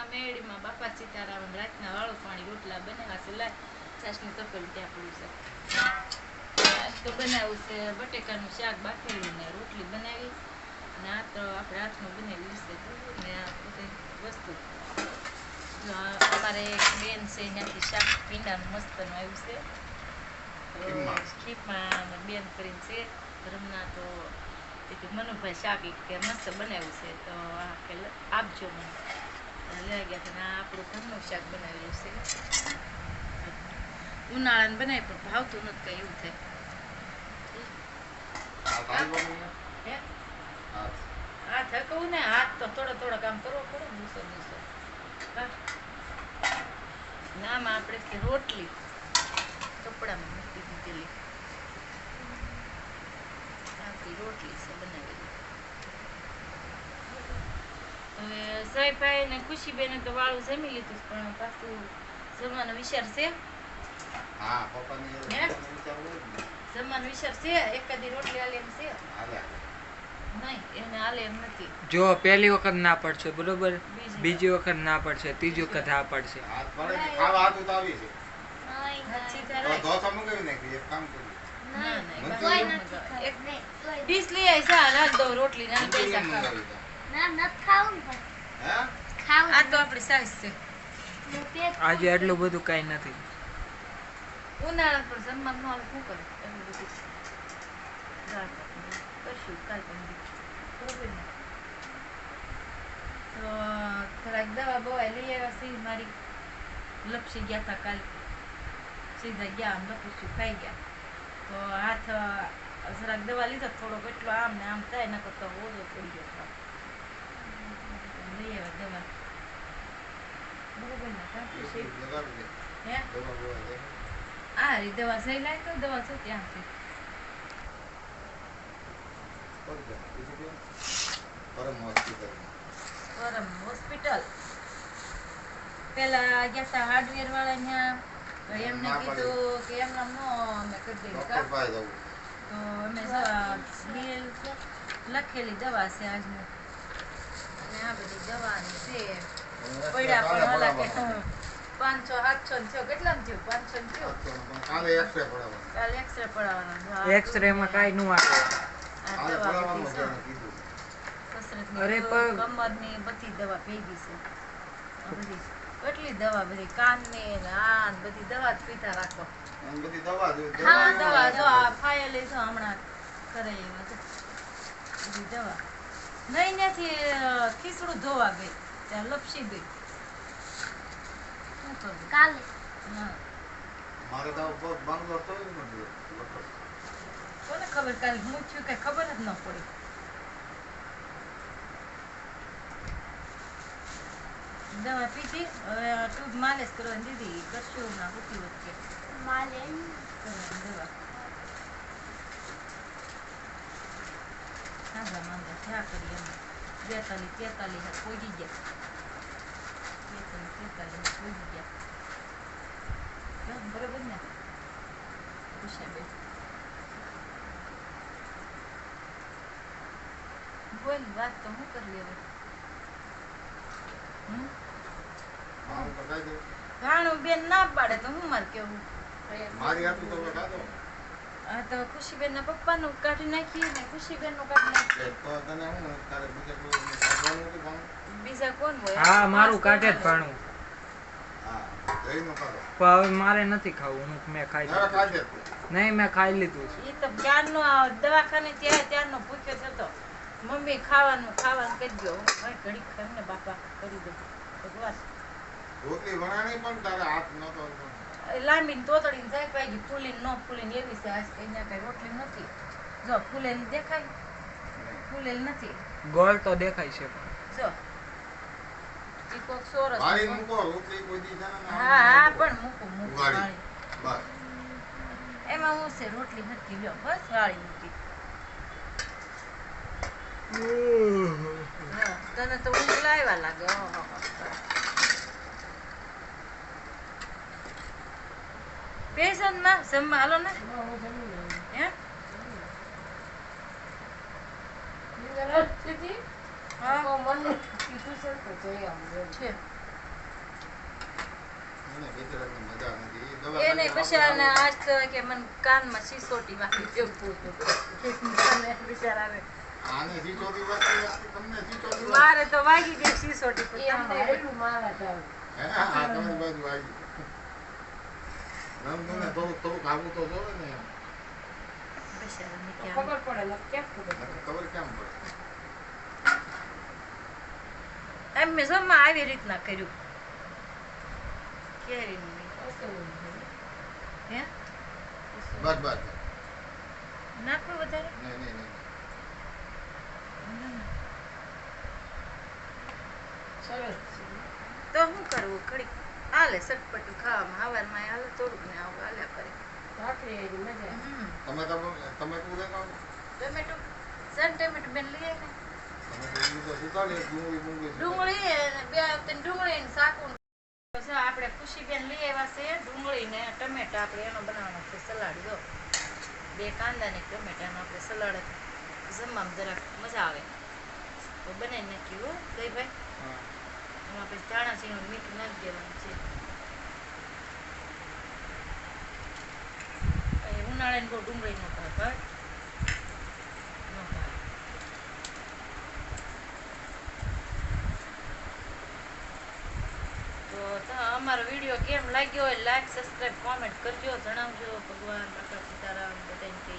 માં મેળીમાં બાપા સીતારામ રાતના વાળું પાણી રોટલા બનાવ્યા છે. લાય છાશની તપેલી ત્યાં પડ્યું છે. આજ તો બનાવ્યું છે બટેકાનું શાક બાફેલું ને રોટલી બનાવી ને આ તો આપણે હાથમાં બનાવી છે ને આ બધી વસ્તુ અમારે એક બેન છે ત્યાંથી શાક પીંડાનું મસ્તનું આવ્યું છે. ખીપમાં બેન કરીને છે રમના તો મનુભાઈ શાક કે મસ્ત બનાવ્યું છે તો આ કે આપજો મને લઈ ગયા હતા. આ આપણું ઘરનું શાક બનાવેલું છે. ઉનાળાને બનાવી પણ ભાવતું નથી કઈ એવું થાય. હાથ હકવું ને હાથ તો થોડા કામ કરવો પડે દિવસો નામાં આપણે રોટલી કપડામાં મૂકી દીધેલી આપણી રોટલી છે બનાવેલી. હવે સાહેબભાઈ ને ખુશીબેને તો વાળું જમી લીધું પણ પાછું જમવાનો વિચાર છે. જમવાનો વિચાર છે એકાદી રોટલી આલે એમ છે નહીં એને આલે એમ નથી. જો પહેલી વખત ના પડશે બરોબર, બીજી વખત ના પડશે, ત્રીજી વખત હા પડશે. રોટલી આ તો આપડી સાઈઝ છે. આજે આટલું બધું કઈ નથી. ઉનાળા પર જમવાનું શું કરે એટલું બધું કરશું કાલ પણ તો થોડાક દવા બવા લઈ આવ્યા છે. મારી લપસી ગયા હતા કાલ સીધા ગયા આમ લપસું ખાઈ ગયા તો હાથ જરાક દવા લીધા થોડોક એટલો આમ ને આમ થાય ના કરતા ઓછો પડી ગયો લઈ આવ્યા દવા બરોબર ને આ રી દવા સહી લાય તો દવા છે ત્યાંથી પરમ હોસ્પિટલ પેલા ગયા હતા હાર્ડવેર વાળા ત્યાં એમને કીધું કે એમના નો અમે કરી દઈએ તો અમે બિલ લખેલી દવા છે આજનું અને આ બધી દવાની છે પડ્યા પણ ઓલા કે 500 700 થયો કેટલા થયું 500 થયો કાલે એક્સરે પડાવવાનો એક્સરે માં કાઈ નું આવે. અરે પણ કમરની બધી દવા ભેગી છે બધી કેટલી દવા બધી કાનની ને આ બધી દવા જ પીતા રાખો બધી દવા જો આ ફાઇલ જો હમણાં કરે એવા બધી દવા નહીં નથી ખીસડું ધોવા ગઈ ત્યાં લપસી ગઈ કાલે મારે તો બંગલો તો કોને ખબર કાલે હું થયું કઈ ખબર જ ન પડી. દવા પીધી હવે ટ્યુબ માલિશ કરવાની દીધી કરશું ના હોતી વચ્ચે માલિશ કરવાની દવા સાંભળા માંદા થયા કરી અમે 42 43 પહોંચી ગયા 43 પહોંચી ગયા બરોબર ને ખુશાબેન બોલ વાત તો હું કરી હવે ઘાણું બેન ના પાડે તો હું માર કેવું આ તો ખુશીબેન ના પપ્પા નું કાઢી નાખીએ ને ખુશીબેન નું કાઢી નાખીએ બીજા કોણ હોય? હા મારું કાઢે જ ભાણું પણ હવે મારે નથી ખાવું. મેં ખાઈ નહીં મેં ખાઈ લીધું છે. એ તો ક્યારનો દવાખાને ત્યારનો ભૂખ્યો થતો મમ્મી ખાવાનું કરી દો ઘડી ખાઈને બાપા કરી દો ભગવાન રોટલી બનાવી પણ તારે હાથ નતો લાંબીને તોતડીને જાય પાઈ ફૂલીને ન ફૂલીને એવી છે આજ કઈ ના કઈ રોટલી નથી જો ફૂલેલી દેખાય ફૂલેલી નથી ગોળ તો દેખાય છે જો ઈ કોક સોરસ વાળી મૂકો રોટલી કોઈ દી જાને હા પણ મૂકો વાળી બસ એમાં હું છે રોટલી હરકી લ્યો બસ વાળી મૂકી તને તો ઊંઘ લાવ્યા લાગે પેશન માં જમવા હાલો ને હે હા મન કીધું છે તો જઈ આવું છે એને પછી આને આજ તો કે મને કાનમાં સિસોટી વાગી ગયો બિચારાને મારે તો વાગી ગઈ સિસોટી એમ મેં જમવા આવી રીતના કર્યું કેરીનું હે નાખવું વધારે તો શું કરવું ઘડી હાલે ચટપટું ખાવામાં હવારમાં હાલે થોડુંક ને આવું હાલ્યા કરે ટમેટો સન ટમેટો બેન લઈ ને ડુંગળી બે ડુંગળી ને શાકું આપણે ખુશીબેન લઈ આવ્યા છે ડુંગળી ને ટમેટા આપણે એનો બનાવવાનો છે સલાડ જો 2 કાંદા ને ટમેટાનો આપણે સલાડ જમવામાં જરાક મજા આવે તો બનાવી નાખ્યું હો ગઈ ભાઈ એમાં પછી ધાણા જીરું મીઠું નાખી દેવાનું છે ઉનાળાને બહુ ડુંગળી ન ભાવે તો અમારો વિડીયો કેમ લાગ્યો હોય લાઈક સબસ્ક્રાઈબ કોમેન્ટ કરજો જણાવજો ભગવાન બાપા સીતારામ બધાને કહીએ